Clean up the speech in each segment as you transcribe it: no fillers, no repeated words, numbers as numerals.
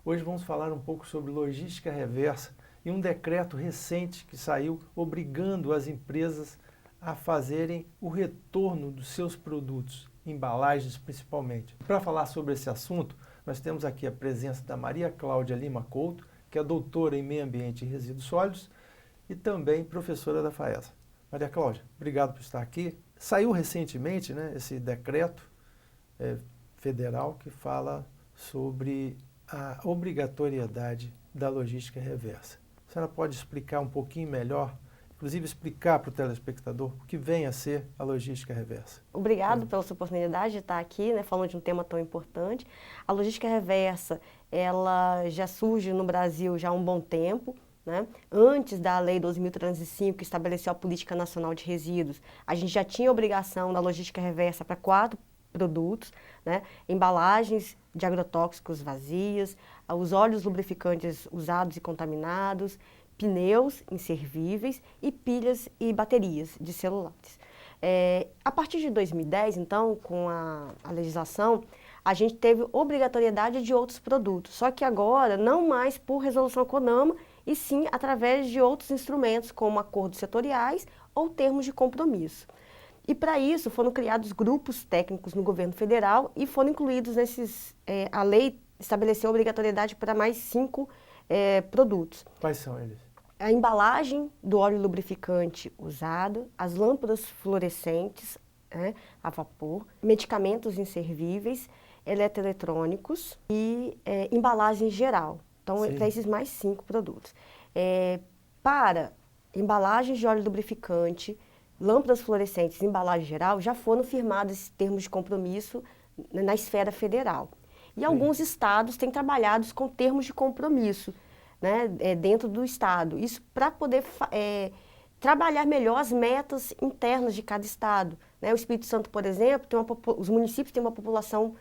Hoje vamos falar um pouco sobre logística reversa e um decreto recente que saiu obrigando as empresas a fazerem o retorno dos seus produtos, embalagens principalmente. Para falar sobre esse assunto, nós temos aqui a presença da Maria Cláudia Lima Couto, que é doutora em Meio Ambiente e Resíduos Sólidos e também professora da FAESA. Maria Cláudia, obrigado por estar aqui. Saiu recentemente, né, esse decreto federal que fala sobre a obrigatoriedade da logística reversa. A senhora pode explicar um pouquinho melhor, inclusive explicar para o telespectador o que vem a ser a logística reversa? Obrigado pela sua oportunidade de estar aqui, né, falando de um tema tão importante. A logística reversa, ela já surge no Brasil já há um bom tempo, né? Antes da Lei 12.305, que estabeleceu a Política Nacional de Resíduos, a gente já tinha obrigação da logística reversa para 4 produtos, né? Embalagens de agrotóxicos vazias, os óleos lubrificantes usados e contaminados, pneus inservíveis e pilhas e baterias de celulares. A partir de 2010, então, com a legislação, a gente teve obrigatoriedade de outros produtos, só que agora não mais por resolução CONAMA, e sim através de outros instrumentos, como acordos setoriais ou termos de compromisso. E para isso foram criados grupos técnicos no governo federal e foram incluídos nesses, a lei estabeleceu a obrigatoriedade para mais 5 produtos. Quais são eles? A embalagem do óleo lubrificante usado, as lâmpadas fluorescentes, a vapor, medicamentos inservíveis, eletroeletrônicos e embalagem geral. Então, para esses mais 5 produtos. Para embalagens de óleo lubrificante, lâmpadas fluorescentes e embalagem geral, já foram firmados esses termos de compromisso na esfera federal. E alguns estados têm trabalhado com termos de compromisso, né, dentro do estado. Isso para poder trabalhar melhor as metas internas de cada estado. Né? O Espírito Santo, por exemplo, os municípios têm uma população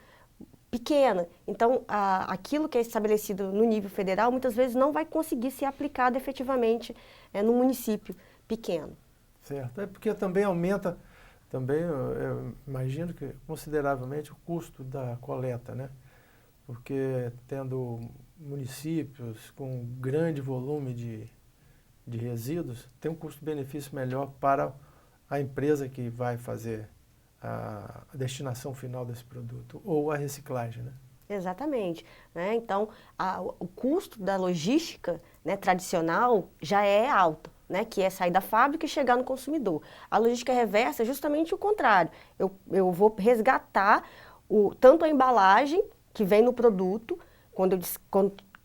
pequena. Então, aquilo que é estabelecido no nível federal, muitas vezes não vai conseguir ser aplicado efetivamente no município pequeno. Certo, porque também aumenta, eu imagino que consideravelmente o custo da coleta, né? Porque tendo municípios com grande volume de resíduos, tem um custo-benefício melhor para a empresa que vai fazer a destinação final desse produto, ou a reciclagem, né? Exatamente. Né? Então, o custo da logística, né, tradicional já é alto, né, que é sair da fábrica e chegar no consumidor. A logística reversa é justamente o contrário. Eu vou resgatar tanto a embalagem que vem no produto, quando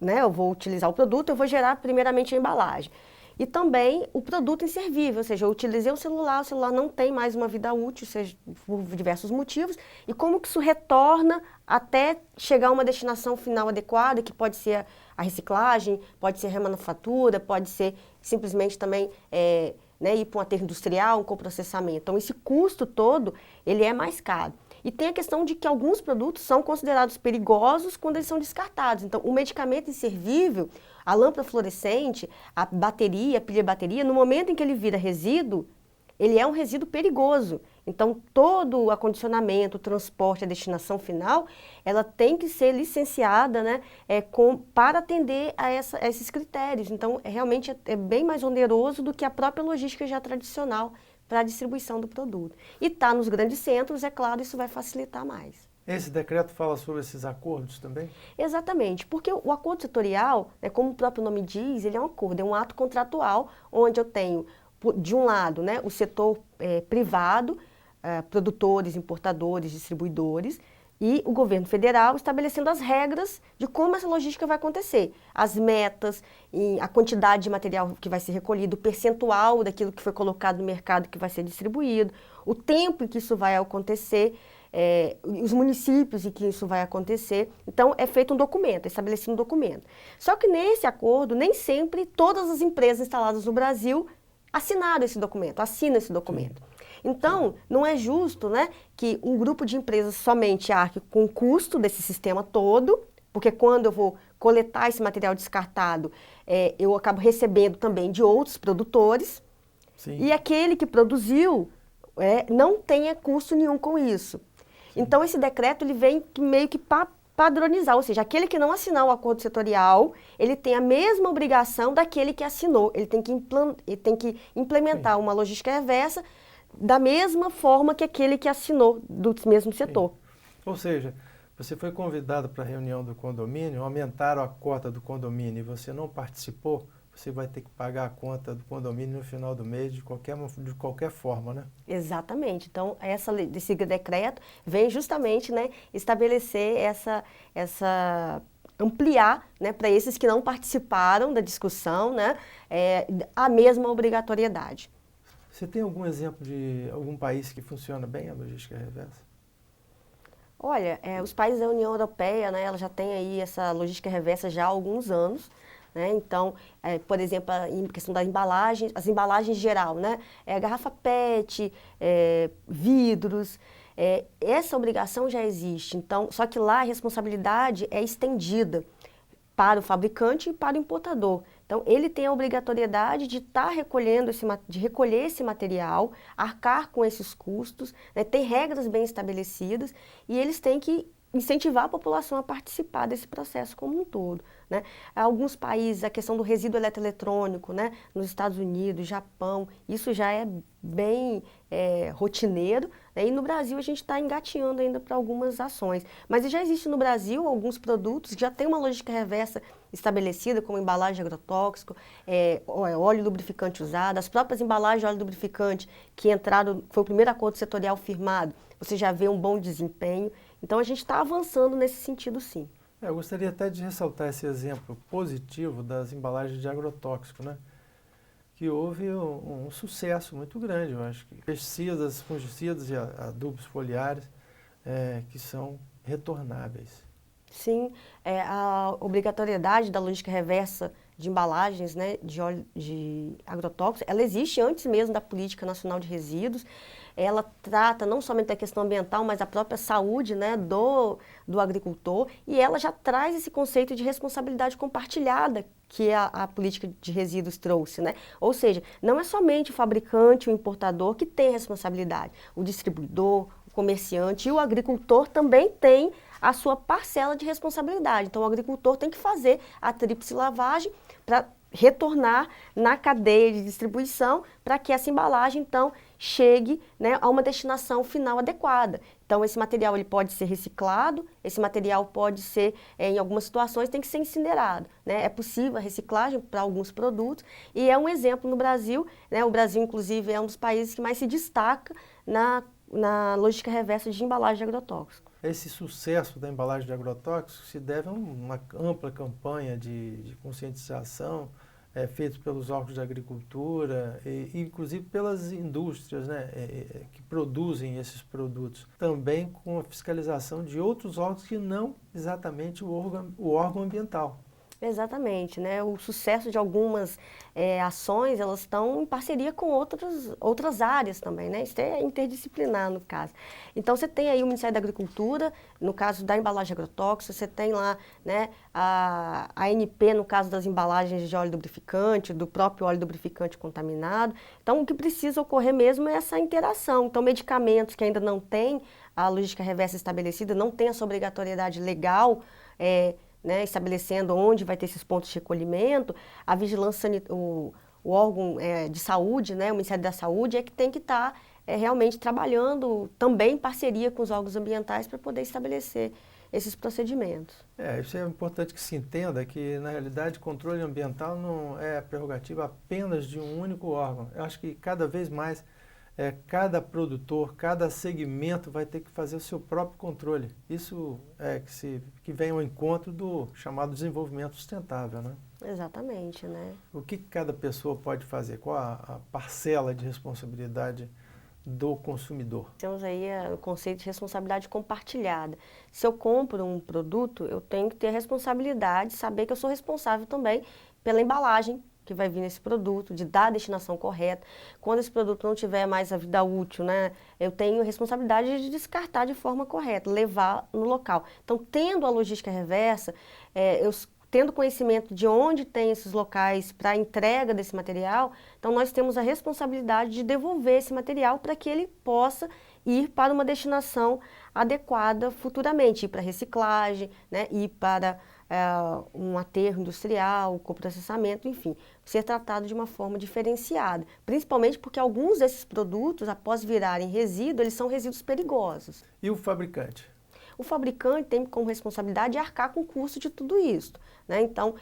eu vou utilizar o produto, eu vou gerar primeiramente a embalagem. E também o produto inservível, ou seja, eu utilizei o celular não tem mais uma vida útil, seja por diversos motivos, e como que isso retorna até chegar a uma destinação final adequada, que pode ser a reciclagem, pode ser a remanufatura, pode ser simplesmente também ir para um aterro industrial, um coprocessamento. Então, esse custo todo, ele é mais caro. E tem a questão de que alguns produtos são considerados perigosos quando eles são descartados. Então, o medicamento inservível, a lâmpada fluorescente, a bateria, a pilha bateria, no momento em que ele vira resíduo, ele é um resíduo perigoso. Então, todo o acondicionamento, o transporte, a destinação final, ela tem que ser licenciada, né, para atender a esses critérios. Então, realmente é bem mais oneroso do que a própria logística já tradicional para a distribuição do produto. E está nos grandes centros, é claro, isso vai facilitar mais. Esse decreto fala sobre esses acordos também? Exatamente, porque o acordo setorial, como o próprio nome diz, ele é um acordo, é um ato contratual, onde eu tenho, de um lado, né, o setor privado, produtores, importadores, distribuidores, e o governo federal estabelecendo as regras de como essa logística vai acontecer. As metas, a quantidade de material que vai ser recolhido, o percentual daquilo que foi colocado no mercado que vai ser distribuído, o tempo em que isso vai acontecer, os municípios em que isso vai acontecer. Então, é feito um documento, é estabelecido um documento. Só que nesse acordo, nem sempre todas as empresas instaladas no Brasil assinam esse documento. Sim. Então, não é justo, né, que um grupo de empresas somente arque com o custo desse sistema todo, porque quando eu vou coletar esse material descartado, eu acabo recebendo também de outros produtores. Sim. E aquele que produziu não tenha custo nenhum com isso. Sim. Então, esse decreto ele vem meio que para padronizar, ou seja, aquele que não assinar o acordo setorial, ele tem a mesma obrigação daquele que assinou. Ele tem que implementar Sim. uma logística reversa da mesma forma que aquele que assinou do mesmo setor. Ou seja, você foi convidado para a reunião do condomínio, aumentaram a cota do condomínio e você não participou, você vai ter que pagar a conta do condomínio no final do mês de qualquer forma, né? Exatamente. Então, esse decreto vem justamente, né, estabelecer ampliar, né, para esses que não participaram da discussão, né, a mesma obrigatoriedade. Você tem algum exemplo de algum país que funciona bem a logística reversa? Olha, os países da União Europeia, né, ela já tem aí essa logística reversa já há alguns anos, né? Então, por exemplo, em questão das embalagens, as embalagens em geral, né, garrafa PET, vidros, essa obrigação já existe. Então, só que lá a responsabilidade é estendida para o fabricante e para o importador. Então, ele tem a obrigatoriedade de estar recolhendo de recolher esse material, arcar com esses custos, né, ter regras bem estabelecidas e eles têm que incentivar a população a participar desse processo como um todo, né? Alguns países, a questão do resíduo eletroeletrônico, né, nos Estados Unidos, Japão, isso já é bem rotineiro, né? E no Brasil a gente está engateando ainda para algumas ações. Mas já existe no Brasil alguns produtos que já têm uma logística reversa estabelecida, como embalagem de agrotóxico, óleo lubrificante usado, as próprias embalagens de óleo lubrificante que entraram, foi o primeiro acordo setorial firmado, você já vê um bom desempenho. Então, a gente está avançando nesse sentido, sim. Eu gostaria até de ressaltar esse exemplo positivo das embalagens de agrotóxico, né? Que houve um sucesso muito grande, eu acho que pesticidas, fungicidas e adubos foliares que são retornáveis. Sim, a obrigatoriedade da logística reversa de embalagens, né, de agrotóxicos, ela existe antes mesmo da Política Nacional de Resíduos. Ela trata não somente da questão ambiental, mas da própria saúde, né, do agricultor, e ela já traz esse conceito de responsabilidade compartilhada que a política de resíduos trouxe, né? Ou seja, não é somente o fabricante, o importador que tem responsabilidade, o distribuidor, o comerciante e o agricultor também tem a sua parcela de responsabilidade. Então, o agricultor tem que fazer a tríplice lavagem para retornar na cadeia de distribuição para que essa embalagem, então, chegue, né, a uma destinação final adequada. Então, esse material ele pode ser reciclado, esse material pode ser, em algumas situações, tem que ser incinerado, né? É possível a reciclagem para alguns produtos e é um exemplo no Brasil, né? O Brasil, inclusive, é um dos países que mais se destaca na logística reversa de embalagem de agrotóxico. Esse sucesso da embalagem de agrotóxicos se deve a uma ampla campanha de conscientização feita pelos órgãos de agricultura e inclusive pelas indústrias, né, que produzem esses produtos. Também com a fiscalização de outros órgãos que não exatamente o órgão ambiental. Exatamente, né? O sucesso de algumas ações, elas estão em parceria com outras áreas também, né? Isso é interdisciplinar, no caso. Então, você tem aí o Ministério da Agricultura, no caso da embalagem agrotóxica, você tem lá, né, a ANP, no caso das embalagens de óleo lubrificante, do próprio óleo lubrificante contaminado. Então, o que precisa ocorrer mesmo é essa interação. Então, medicamentos que ainda não têm a logística reversa estabelecida, não tem essa obrigatoriedade legal, né, estabelecendo onde vai ter esses pontos de recolhimento, a vigilância sanitária, o órgão de saúde, né, o Ministério da Saúde, é que tem que estar realmente trabalhando também em parceria com os órgãos ambientais para poder estabelecer esses procedimentos. Isso é importante que se entenda que, na realidade, controle ambiental não é prerrogativa apenas de um único órgão. Eu acho que cada vez mais cada produtor, cada segmento vai ter que fazer o seu próprio controle. Isso que vem ao encontro do chamado desenvolvimento sustentável, né? Exatamente, né? O que cada pessoa pode fazer? Qual a parcela de responsabilidade do consumidor? Temos aí o conceito de responsabilidade compartilhada. Se eu compro um produto, eu tenho que ter a responsabilidade, saber que eu sou responsável também pela embalagem que vai vir nesse produto, de dar a destinação correta. Quando esse produto não tiver mais a vida útil, né, eu tenho responsabilidade de descartar de forma correta, levar no local. Então, tendo a logística reversa, eu tendo conhecimento de onde tem esses locais para a entrega desse material, então nós temos a responsabilidade de devolver esse material para que ele possa ir para uma destinação adequada futuramente, ir para reciclagem, né, ir para um aterro industrial, coprocessamento, enfim, ser tratado de uma forma diferenciada, principalmente porque alguns desses produtos, após virarem resíduo, eles são resíduos perigosos. E o fabricante? O fabricante tem como responsabilidade arcar com o custo de tudo isso, né? Então,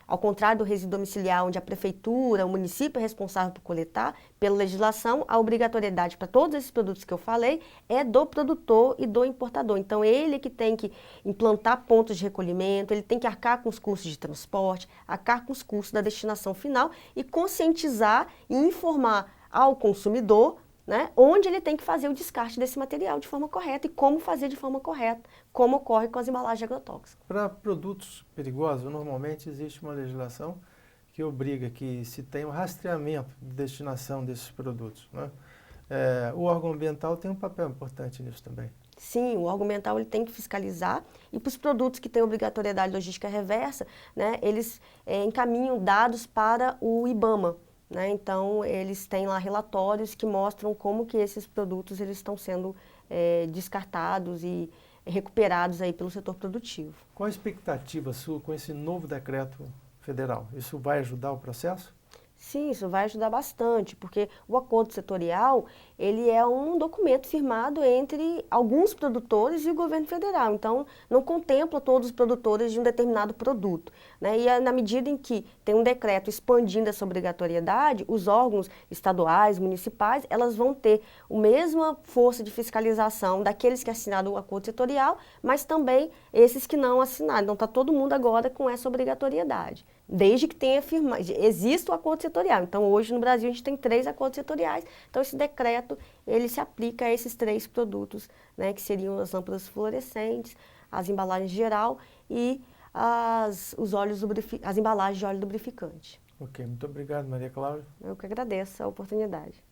ao contrário do resíduo domiciliar, onde a prefeitura, o município é responsável por coletar, pela legislação, a obrigatoriedade para todos esses produtos que eu falei é do produtor e do importador. Então, ele que tem que implantar pontos de recolhimento, ele tem que arcar com os custos de transporte, arcar com os custos da destinação final e conscientizar e informar ao consumidor, né, onde ele tem que fazer o descarte desse material de forma correta e como fazer de forma correta, como ocorre com as embalagens agrotóxicas. Para produtos perigosos, normalmente existe uma legislação que obriga que se tenha um rastreamento de destinação desses produtos, né? O órgão ambiental tem um papel importante nisso também. Sim, o órgão ambiental ele tem que fiscalizar e para os produtos que têm obrigatoriedade logística reversa, né, eles encaminham dados para o IBAMA. Né? Então, eles têm lá relatórios que mostram como que esses produtos eles estão sendo descartados e recuperados aí pelo setor produtivo. Qual a expectativa sua com esse novo decreto federal? Isso vai ajudar o processo? Sim, isso vai ajudar bastante, porque o acordo setorial, ele é um documento firmado entre alguns produtores e o governo federal, então não contempla todos os produtores de um determinado produto, né? E na medida em que tem um decreto expandindo essa obrigatoriedade, os órgãos estaduais, municipais, elas vão ter a mesma força de fiscalização daqueles que assinaram o acordo setorial, mas também esses que não assinaram. Então está todo mundo agora com essa obrigatoriedade. Desde que tenha exista o acordo setorial. Então, hoje no Brasil a gente tem 3 acordos setoriais. Então, esse decreto, ele se aplica a esses 3 produtos, né, que seriam as lâmpadas fluorescentes, as embalagens geral e as embalagens de óleo lubrificante. Ok, muito obrigado, Maria Cláudia. Eu que agradeço a oportunidade.